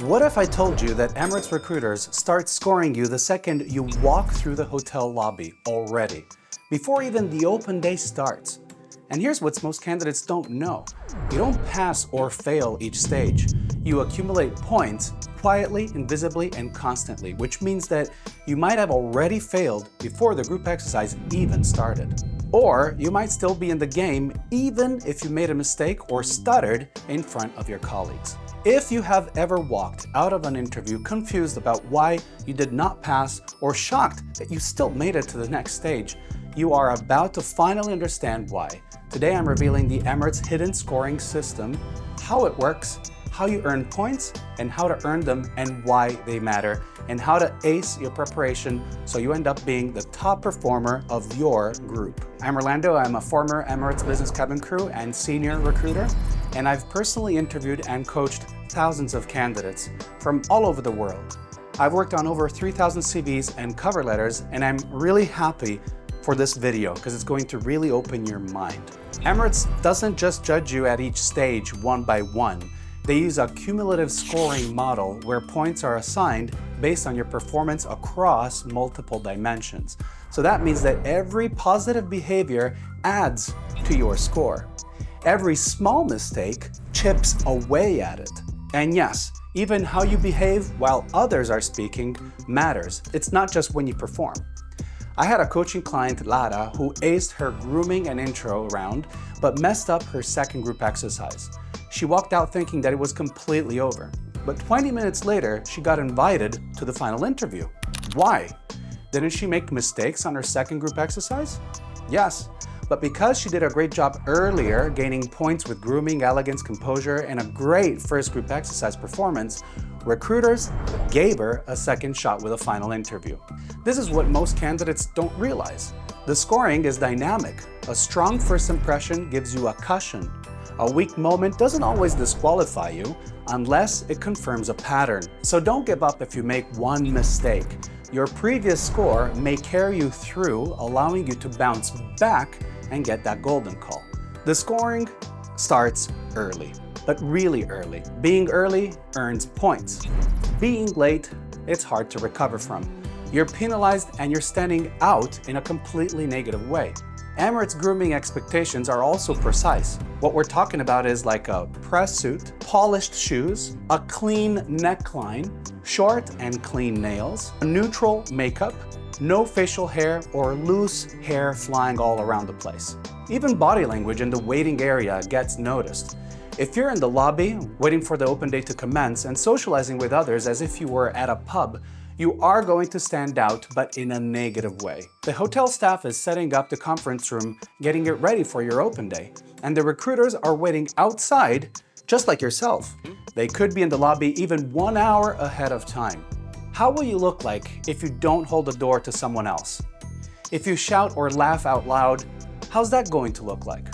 What if I told you that Emirates recruiters start scoring you the second you walk through the hotel lobby already, before even the open day starts? And here's what most candidates don't know. You don't pass or fail each stage. You accumulate points quietly, invisibly, and constantly, which means that you might have already failed before the group exercise even started. Or you might still be in the game even if you made a mistake or stuttered in front of your colleagues. If you have ever walked out of an interview confused about why you did not pass or shocked that you still made it to the next stage, you are about to finally understand why. Today I'm revealing the Emirates hidden scoring system, how it works, how you earn points, and how to earn them and why they matter, and how to ace your preparation so you end up being the top performer of your group. I'm Orlando. I'm a former Emirates business cabin crew and senior recruiter, and I've personally interviewed and coached thousands of candidates from all over the world. I've worked on over 3,000 CVs and cover letters, and I'm really happy for this video because it's going to really open your mind. Emirates doesn't just judge you at each stage one by one. They use a cumulative scoring model where points are assigned based on your performance across multiple dimensions. So that means that every positive behavior adds to your score. Every small mistake chips away at it. And yes, even how you behave while others are speaking matters. It's not just when you perform. I had a coaching client, Lara, who aced her grooming and intro round, but messed up her second group exercise. She walked out thinking that it was completely over. But 20 minutes later, she got invited to the final interview. Why? Didn't she make mistakes on her second group exercise? Yes, but because she did a great job earlier, gaining points with grooming, elegance, composure, and a great first group exercise performance, recruiters gave her a second shot with a final interview. This is what most candidates don't realize. The scoring is dynamic. A strong first impression gives you a cushion. A weak moment doesn't always disqualify you unless it confirms a pattern. So don't give up if you make one mistake. Your previous score may carry you through, allowing you to bounce back and get that golden call. The scoring starts early, but really early. Being early earns points. Being late, it's hard to recover from. You're penalized and you're standing out in a completely negative way. Emirates grooming expectations are also precise. What we're talking about is like a press suit, polished shoes, a clean neckline, short and clean nails, neutral makeup, no facial hair or loose hair flying all around the place. Even body language in the waiting area gets noticed. If you're in the lobby, waiting for the open day to commence and socializing with others as if you were at a pub, you are going to stand out, but in a negative way. The hotel staff is setting up the conference room, getting it ready for your open day, and the recruiters are waiting outside, just like yourself. They could be in the lobby even 1 hour ahead of time. How will you look like if you don't hold the door to someone else? If you shout or laugh out loud, how's that going to look like?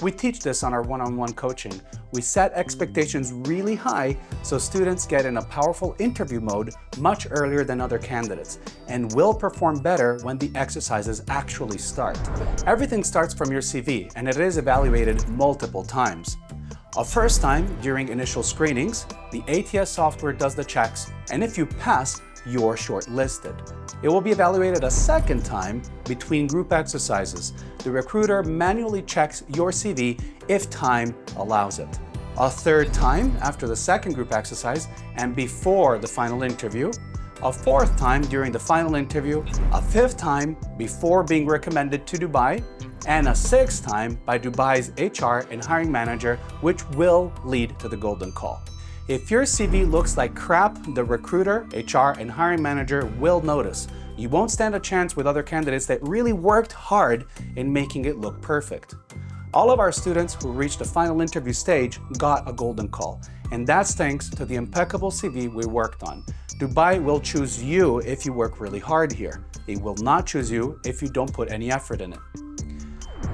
We teach this on our one-on-one coaching. We set expectations really high so students get in a powerful interview mode much earlier than other candidates and will perform better when the exercises actually start. Everything starts from your CV and it is evaluated multiple times. A first time during initial screenings, the ATS software does the checks, and if you pass, you're shortlisted. It will be evaluated a second time between group exercises. The recruiter manually checks your CV if time allows it. A third time after the second group exercise and before the final interview. A fourth time during the final interview. A fifth time before being recommended to Dubai. And a sixth time by Dubai's HR and hiring manager, which will lead to the golden call. If your CV looks like crap, the recruiter, HR, and hiring manager will notice. You won't stand a chance with other candidates that really worked hard in making it look perfect. All of our students who reached the final interview stage got a golden call, and that's thanks to the impeccable CV we worked on. Dubai will choose you if you work really hard here. It will not choose you if you don't put any effort in it.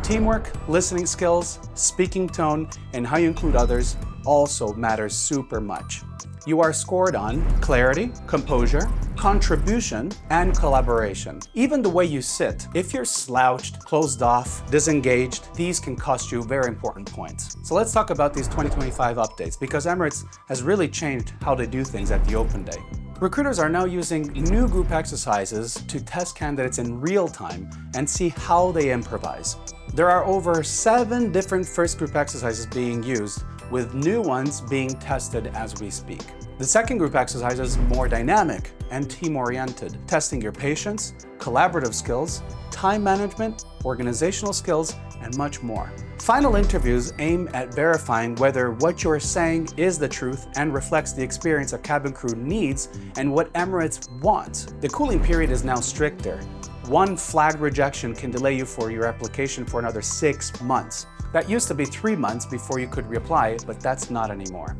Teamwork, listening skills, speaking tone, and how you include others also matters super much. You are scored on clarity, composure, contribution, and collaboration. Even the way you sit. If you're slouched, closed off, disengaged, these can cost you very important points. So let's talk about these 2025 updates, because Emirates has really changed how they do things at the open day. Recruiters are now using new group exercises to test candidates in real time and see how they improvise. There are over 7 different first group exercises being used, with new ones being tested as we speak. The second group exercise is more dynamic and team-oriented, testing your patience, collaborative skills, time management, organizational skills, and much more. Final interviews aim at verifying whether what you're saying is the truth and reflects the experience a cabin crew needs and what Emirates wants. The cooling period is now stricter. One flagged rejection can delay you for your application for another 6 months. That used to be 3 months before you could reapply, but that's not anymore.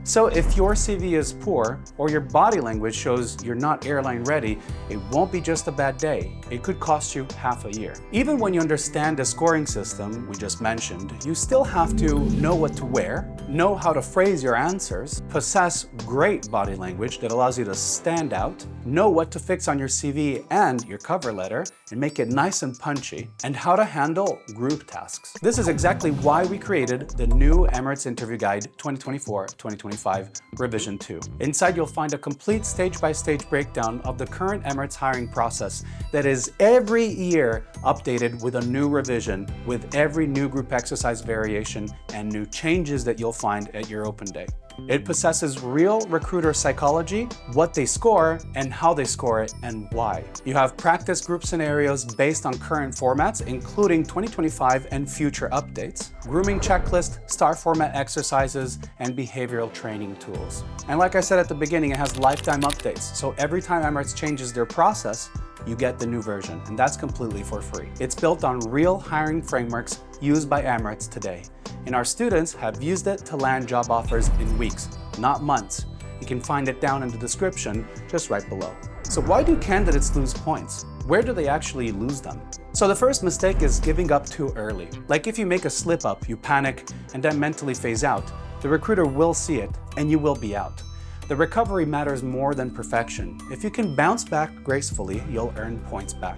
So if your CV is poor or your body language shows you're not airline ready, it won't be just a bad day. It could cost you half a year. Even when you understand the scoring system we just mentioned, you still have to know what to wear, know how to phrase your answers, possess great body language that allows you to stand out, know what to fix on your CV and your cover letter and make it nice and punchy, and how to handle group tasks. This is exactly why we created the new Emirates Interview Guide 2024-2025 Revision 2. Inside you'll find a complete stage-by-stage breakdown of the current Emirates hiring process that is every year updated with a new revision, with every new group exercise variation and new changes that you'll find at your open day. It possesses real recruiter psychology, what they score and how they score it and why. You have practice group scenarios based on current formats, including 2025 and future updates, grooming checklist, star format exercises, and behavioral training tools. And like I said at the beginning, it has lifetime updates. So every time Emirates changes their process, you get the new version, and that's completely for free. It's built on real hiring frameworks used by Emirates today. And our students have used it to land job offers in weeks, not months. You can find it down in the description just right below. So why do candidates lose points? Where do they actually lose them? So the first mistake is giving up too early. Like if you make a slip up, you panic and then mentally phase out. The recruiter will see it and you will be out. The recovery matters more than perfection. If you can bounce back gracefully, you'll earn points back.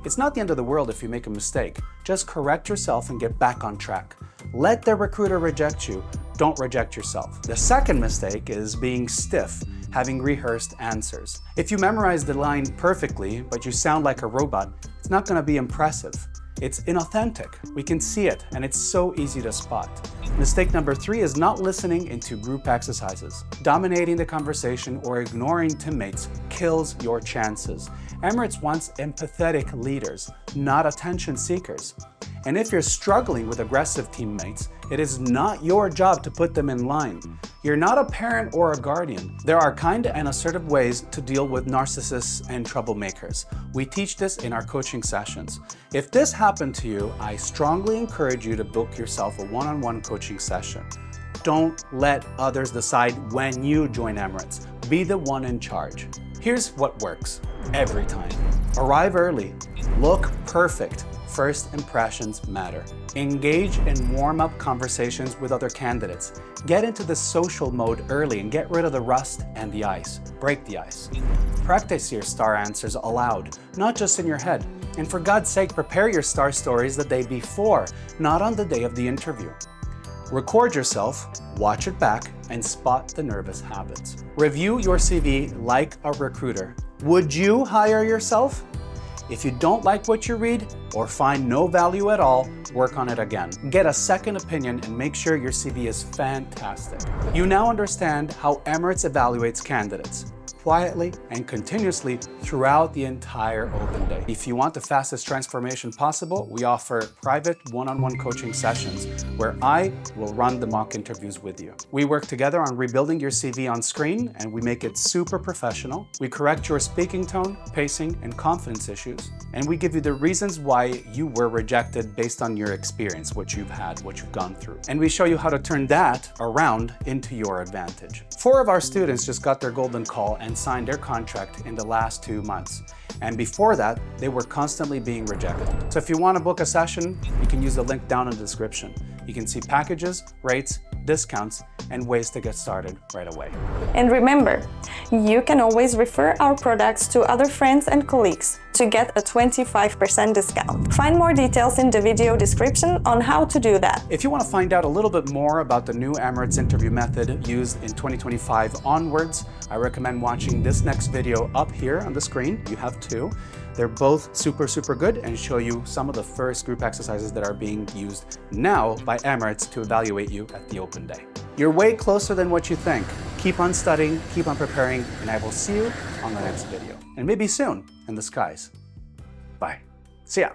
It's not the end of the world if you make a mistake. Just correct yourself and get back on track. Let the recruiter reject you. Don't reject yourself. The second mistake is being stiff, having rehearsed answers. If you memorize the line perfectly, but you sound like a robot, it's not going to be impressive. It's inauthentic. We can see it, and it's so easy to spot. Mistake number 3 is not listening into group exercises. Dominating the conversation or ignoring teammates kills your chances. Emirates wants empathetic leaders, not attention seekers. And if you're struggling with aggressive teammates, it is not your job to put them in line. You're not a parent or a guardian. There are kind and assertive ways to deal with narcissists and troublemakers. We teach this in our coaching sessions. If this happened to you, I strongly encourage you to book yourself a one-on-one coaching session. Don't let others decide when you join Emirates. Be the one in charge. Here's what works every time. Arrive early. Look perfect. First impressions matter. Engage in warm-up conversations with other candidates. Get into the social mode early and get rid of the rust and the ice. Break the ice. Practice your star answers aloud, not just in your head. And for God's sake, prepare your star stories the day before, not on the day of the interview. Record yourself, watch it back, and spot the nervous habits. Review your CV like a recruiter. Would you hire yourself? If you don't like what you read or find no value at all, work on it again. Get a second opinion and make sure your CV is fantastic. You now understand how Emirates evaluates candidates, quietly and continuously throughout the entire open day. If you want the fastest transformation possible, we offer private one-on-one coaching sessions where I will run the mock interviews with you. We work together on rebuilding your CV on screen and we make it super professional. We correct your speaking tone, pacing, and confidence issues. And we give you the reasons why you were rejected based on your experience, what you've had, what you've gone through. And we show you how to turn that around into your advantage. 4 of our students just got their golden call and signed their contract in the last 2 months. And before that, they were constantly being rejected. So if you want to book a session, you can use the link down in the description. You can see packages, rates, discounts, and ways to get started right away. And remember, you can always refer our products to other friends and colleagues to get a 25% discount. Find more details in the video description on how to do that. If you want to find out a little bit more about the new Emirates interview method used in 2025 onwards, I recommend watching this next video up here on the screen. You have two. They're both super good and show you some of the first group exercises that are being used now by Emirates to evaluate you at the open day. You're way closer than what you think. Keep on studying, keep on preparing, and I will see you on the next video. And maybe soon in the skies. Bye. See ya.